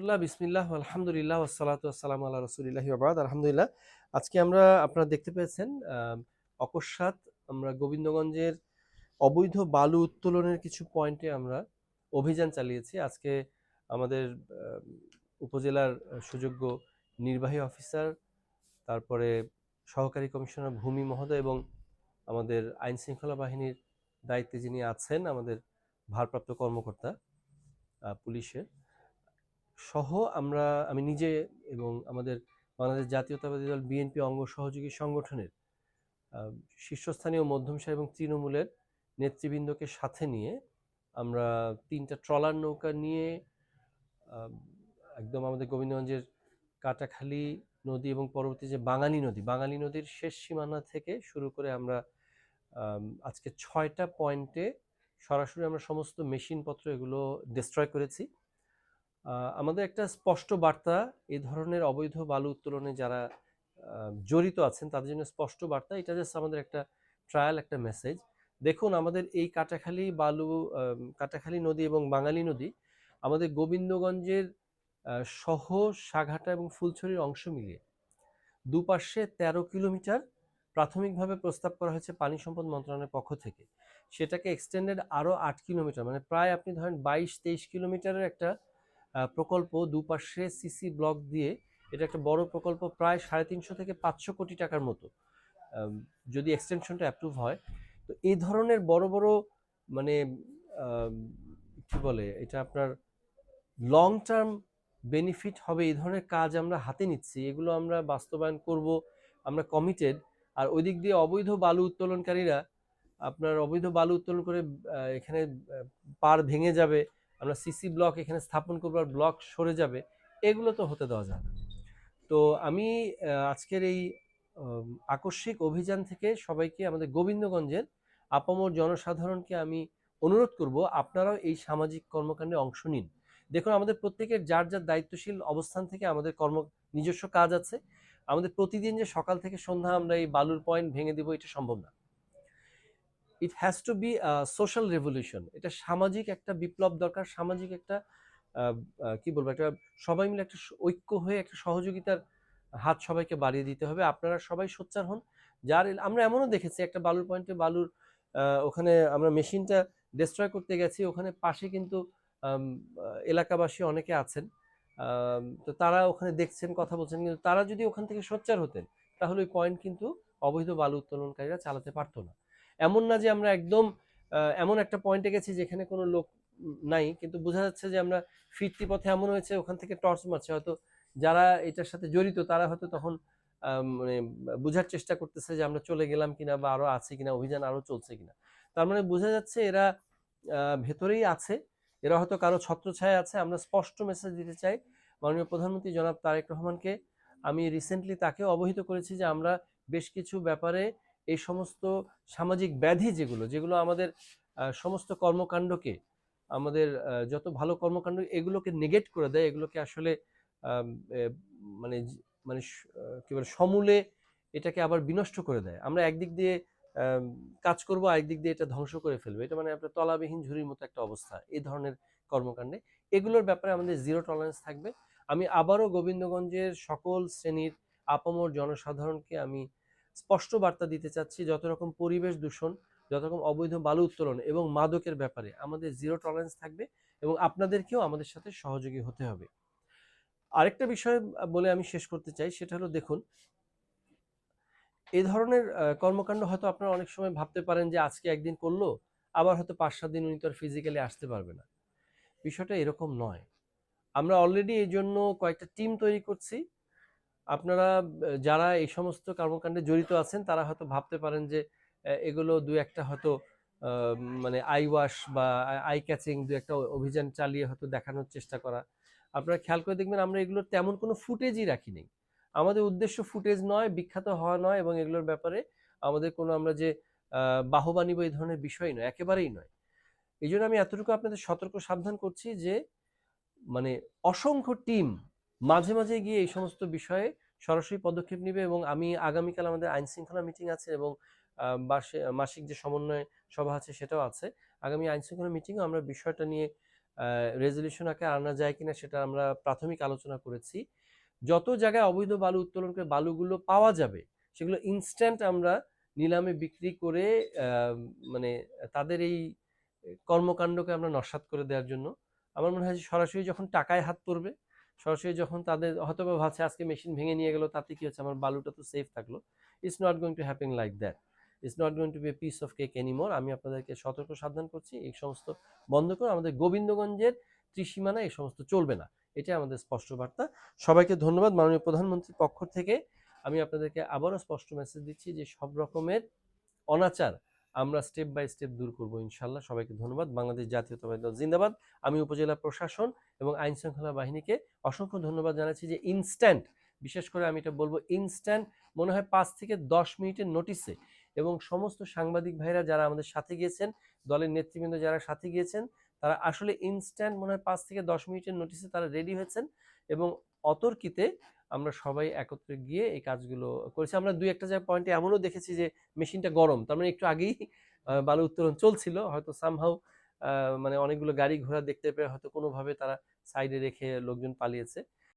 রহমতুল্লাহ, বিসমিল্লাহ, আলহামদুলিল্লাহ, ওয়াসসালাতু ওয়াসসালামু আলা রাসূলিল্লাহি ওয়া বাদ। আলহামদুলিল্লাহ। আজকে আমরা আপনারা দেখতে পেয়েছেন অকস্মাৎ আমরা গোবিন্দগঞ্জের অবৈধ বালু উত্তোলনের কিছু পয়েন্টে আমরা অভিযান চালিয়েছি। আজকে আমাদের উপজেলার সুযোগ্য নির্বাহী অফিসার, তারপরে সহকারী কমিশনার ভূমি মহোদয় এবং আমাদের আইন শৃঙ্খলা বাহিনীর দায়িত্বে যিনি আছেন আমাদের ভারপ্রাপ্ত কর্মকর্তা পুলিশের সহ আমি নিজে এবং আমাদের বাংলাদেশ জাতীয়তাবাদী দল বিএনপি অঙ্গ সহযোগী সংগঠনের শীর্ষস্থানীয় মধ্যমসারি এবং তৃণমূলের নেতৃবৃন্দকে সাথে নিয়ে আমরা 3টা ট্রলার নৌকা নিয়ে একদম আমাদের গোবিন্দগঞ্জের কাটাখালী নদী এবং পরবর্তী যে বাঙালি নদীর শেষ সীমানা থেকে শুরু করে আমরা আজকে 6টা পয়েন্টে সরাসরি আমরা সমস্ত মেশিনপত্র এগুলো ডিস্ট্রয় করেছি। আমাদের একটা স্পষ্ট বার্তা, এই ধরনের অবৈধ বালু উত্তোলনে যারা জড়িত আছেন তাদের জন্য স্পষ্ট বার্তা। এটা জাস্ট আমাদের একটা ট্রায়াল, একটা মেসেজ। দেখুন, আমাদের এই কাটাখালী নদী এবং বাঙালি নদী আমাদের গোবিন্দগঞ্জের সহ সাঘাটা এবং ফুলছড়ির অংশ মিলিয়ে দুপাশে 13 কিলোমিটার প্রাথমিকভাবে প্রস্তাব করা হয়েছে পানি সম্পদ মন্ত্রণালয়ের পক্ষ থেকে। সেটাকে এক্সটেন্ডেড আরও 8 কিলোমিটার, মানে প্রায় আপনি ধরেন 22-23 কিলোমিটারের একটা প্রকল্প দুপাশে সিসি ব্লক দিয়ে। এটা একটা বড় প্রকল্প, প্রায় 350 থেকে 500 কোটি টাকার মতো যদি এক্সটেনশনটা অ্যাপ্রুভ হয়। তো এই ধরনের বড় বড় মানে কি বলে এটা, আপনার লং টার্ম বেনিফিট হবে এই ধরনের কাজ আমরা হাতে নিচ্ছি, এগুলো আমরা বাস্তবায়ন করব, আমরা কমিটেড। আর ওই দিক দিয়ে অবৈধ বালু উত্তোলনকারীরা আপনার অবৈধ বালু উত্তোলন করে এখানে পার ভেঙে যাবে, আমরা সিসি ব্লক এখানে স্থাপন করবো আর ব্লক সরে যাবে, এগুলো তো হতে দেওয়া যায় না। তো আমি আজকের এই আকস্মিক অভিযান থেকে সবাইকে, আমাদের গোবিন্দগঞ্জের আপামর জনসাধারণকে আমি অনুরোধ করব, আপনারাও এই সামাজিক কর্মকাণ্ডে অংশ নিন। দেখুন, আমাদের প্রত্যেকের যার যার দায়িত্বশীল অবস্থান থেকে আমাদের নিজস্ব কাজ আছে। আমাদের প্রতিদিন যে সকাল থেকে সন্ধ্যা আমরা এই বালুর পয়েন্ট ভেঙে দিব, এটা সম্ভব না। It has to be social revolution. এটা সামাজিক একটা বিপ্লব দরকার, সামাজিক একটা কি বলবো, একটা সবাই মিলে একটা ঐক্য হয়ে একটা সহযোগিতার হাত সবাইকে বাড়িয়ে দিতে হবে। আপনারা সবাই সোচ্চার হন। আমরা এমনও দেখেছি একটা বালুর পয়েন্টে ওখানে আমরা মেশিনটা ডিস্ট্রয় করতে গেছি, ওখানে পাশে কিন্তু এলাকাবাসী অনেকে আছেন, তো তারা ওখানে দেখছেন, কথা বলছেন, কিন্তু তারা যদি ওখান থেকে সোচ্চার হতেন তাহলে ওই পয়েন্ট কিন্তু অবৈধ বালু উত্তোলনকারীরা চালাতে পারতো না। এমন না যে আমরা একদম এমন একটা পয়েন্টে গেছি যেখানে কোনো লোক নাই, কিন্তু বোঝা যাচ্ছে যে আমরা ফিরতি পথে এমন হয়েছে ওখান থেকে টর্চ মারছে, হয়তো যারা এটার সাথে জড়িত তারা হয়তো তখন মানে বোঝার চেষ্টা করতেছে যে আমরা চলে গেলাম কিনা বা আরো আছে কিনা, অভিযান আরো চলছে কিনা। তার মানে বোঝা যাচ্ছে এরা ভেতরেই আছে, এরা হয়তো কারো ছত্রছায়া আছে। আমরা স্পষ্ট মেসেজ দিতে চাই মাননীয় প্রধানমন্ত্রী জনাব তারেক রহমানকে। আমি রিসেন্টলি তাকে অবহিত করেছি যে আমরা বেশ কিছু ব্যাপারে এই সমস্ত সামাজিক ব্যাধি যেগুলো আমাদের সমস্ত কর্মকাণ্ডকে, আমাদের যত ভালো কর্মকাণ্ড এগুলোকে নেগেট করে দেয়, এগুলোকে আসলে মানে মানে কি বলে সমূলে এটাকে আবার বিনষ্ট করে দেয়। আমরা একদিক দিয়ে কাজ করব, আরেকদিক দিয়ে এটা ধ্বংস করে ফেলবে। এটা মানে আপনার তলাবিহীন ঝুড়ির মতো একটা অবস্থা এই ধরনের কর্মকাণ্ডে। এগুলোর ব্যাপারে আমাদের জিরো টলারেন্স থাকবে। আমি আবারও গোবিন্দগঞ্জের সকল শ্রেণীর আপামর জনসাধারণকে আমি স্পষ্ট বার্তা দিতে চাচ্ছি, যত রকম পরিবেশ দূষণ, যত রকম অবৈধ বালু উত্তোলন এবং মাদকের ব্যাপারে আমাদের জিরো টলারেন্স থাকবে এবং আপনাদেরকেও আমাদের সাথে সহযোগী হতে হবে। আরেকটা বিষয় বলে আমি শেষ করতে চাই, সেটা হলো, দেখুন, এই ধরনের কর্মকাণ্ড হয়তো আপনারা অনেক সময় ভাবতে পারেন যে আজকে একদিন করলো, আবার হয়তো 5-7 দিন উনি তো আর ফিজিক্যালি আসতে পারবে না। বিষয়টা এরকম নয়। আমরা অলরেডি এই জন্য কয়েকটা টিম তৈরি করছি। আপনারা যারা এই সমস্ত কর্মকাণ্ডে জড়িত আছেন তারা হয়তো ভাবতে পারেন যে এগুলো দু একটা হয়তো মানে আই ওয়াশ বা আই ক্যাচিং দু একটা অভিযান চালিয়ে হয়তো দেখানোর চেষ্টা করা। আপনারা খেয়াল করে দেখবেন আমরা এগুলোর তেমন কোনো ফুটেজই রাখি নেই। আমাদের উদ্দেশ্য ফুটেজ নয়, বিখ্যাত হওয়া নয়, এবং এগুলোর ব্যাপারে আমাদের কোনো আমরা যে বাহবা নিব এই ধরনের বিষয় নয়, একেবারেই নয়। এই জন্য আমি এতটুকু আপনাদের সতর্ক সাবধান করছি যে মানে অসংখ্য টিম মাঝে মাঝে গিয়ে এই সমস্ত বিষয়ে সরাসরি পদক্ষেপ নেবে। এবং আমি আগামীকাল আমাদের আইন শৃঙ্খলা মিটিং আছে এবং মাসিক যে সমন্বয় সভা আছে সেটাও আছে। আগামী আইন শৃঙ্খলা মিটিংয়ে আমরা বিষয়টা নিয়ে রেজলিউশন আকারে আনা যায় কিনা সেটা আমরা প্রাথমিক আলোচনা করেছি। যত জায়গায় অবৈধ বালু উত্তোলন করে বালুগুলো পাওয়া যাবে সেগুলো ইনস্ট্যান্ট আমরা নিলামে বিক্রি করে মানে তাদের এই কর্মকাণ্ডকে আমরা নস্যাৎ করে দেওয়ার জন্য আমার মনে হয় যে সরাসরি যখন টাকায় হাত পড়বে, সরাসরি যখন তাদের হয়তো বা ভাবছে আজকে মেশিন ভেঙে নিয়ে গেল তাতে কি হচ্ছে, আমার বালুটা তো সেফ থাকলো। It's not going to happen like that, it's not going to be a piece of cake anymore. আমি আপনাদেরকে সতর্ক সাবধান করছি, এই সমস্ত বন্ধ করে আমাদের গোবিন্দগঞ্জের ত্রিসীমানা এই সমস্ত চলবে না, এটাই আমাদের স্পষ্ট বার্তা। সবাইকে ধন্যবাদ। মাননীয় প্রধানমন্ত্রীর পক্ষ থেকে আমি আপনাদেরকে আবারও স্পষ্ট মেসেজ দিচ্ছি যে সব রকমের অনাচার আমরা স্টেপ বাই স্টেপ দূর করব ইনশাল্লাহ। সবাইকে ধন্যবাদ। বাংলাদেশ জাতীয়তাবাদী দল জিন্দাবাদ। আমি উপজেলা প্রশাসন এবং আইন শৃঙ্খলা বাহিনীকে অসংখ্য ধন্যবাদ জানাচ্ছি যে ইনস্ট্যান্ট, বিশেষ করে আমি এটা বলবো ইনস্ট্যান্ট, মনে হয় 5 থেকে 10 মিনিটের নোটিসে, এবং সমস্ত সাংবাদিক ভাইরা যারা আমাদের সাথে গিয়েছেন, দলের নেতৃবৃন্দ যারা সাথে গিয়েছেন, তারা আসলে ইনস্ট্যান্ট মনে হয় 5 থেকে 10 মিনিটের নোটিসে তারা রেডি হয়েছেন এবং অতর্কিতে আমরা সবাই একত্রে গিয়ে এই কাজগুলো করেছি। আমরা দুই একটা জায়গায় পয়েন্টে এমনও দেখেছি যে মেশিনটা গরম, তার মানে একটু আগেই বালু উত্তোলন চলছিল, হয়তো সামহাউ মানে অনেকগুলো গাড়ি ঘোড়া দেখতে পেয়ে হয়তো কোনোভাবে তারা সাইডে রেখে লোকজন পালিয়েছে।